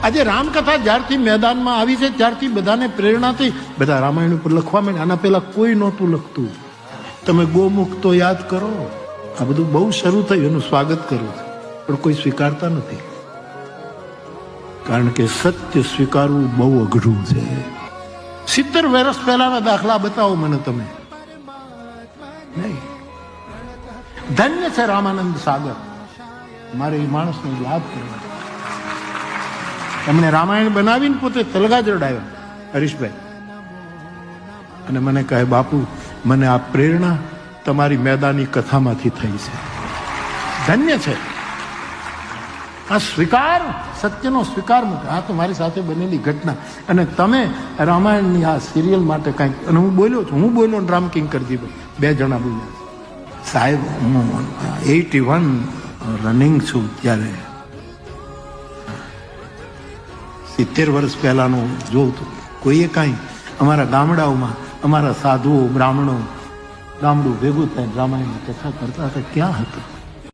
આજે રામકથા જ્યારથી મેદાનમાં આવી છે ત્યારથી બધાને પ્રેરણાથી બધા રામાયણ ઉપર લખવા માંડ્યા. આના પહેલા કોઈ નહોતું લખતું. તમે ગોમુખ તો યાદ કરો. આ બધું બહુ શરૂ થયું, એનું સ્વાગત કરું છું, પણ કોઈ સ્વીકારતા નથી. કારણ કે સત્ય સ્વીકારવું બહુ અઘરું છે. 70 વર્ષ પહેલાના દાખલા બતાવો મને તમે. નહીં. ધન્ય છે રામાનંદ સાગર. મારે એ માણસને યાદ કરવા. એમણે રામાયણ બનાવીને પોતે તલગા જડાવ્યા હરીશભાઈ, અને મને કહે બાપુ મને આ પ્રેરણા તમારી મેદાની કથામાંથી થઈ છે. ધન્ય છે આ સ્વીકાર, સત્યનો સ્વીકાર મૂકે. આ તો મારી સાથે બનેલી ઘટના. અને તમે રામાયણની આ સિરિયલ માટે કાંઈક, અને હું બોલ્યો છું, હું બોલ્યો ને રામ કિંકરજી 2 જણા બોલ્યા. સાહેબ હું 81 રનિંગ છું ત્યારે 70 વર્ષ પહેલાનું જોઉં તો કોઈએ કાંઈ અમારા ગામડાઓમાં અમારા સાધુઓ બ્રાહ્મણો ગામડું ભેગું થાય રામાયણની કથા કરતા હતા. ક્યાં હતું?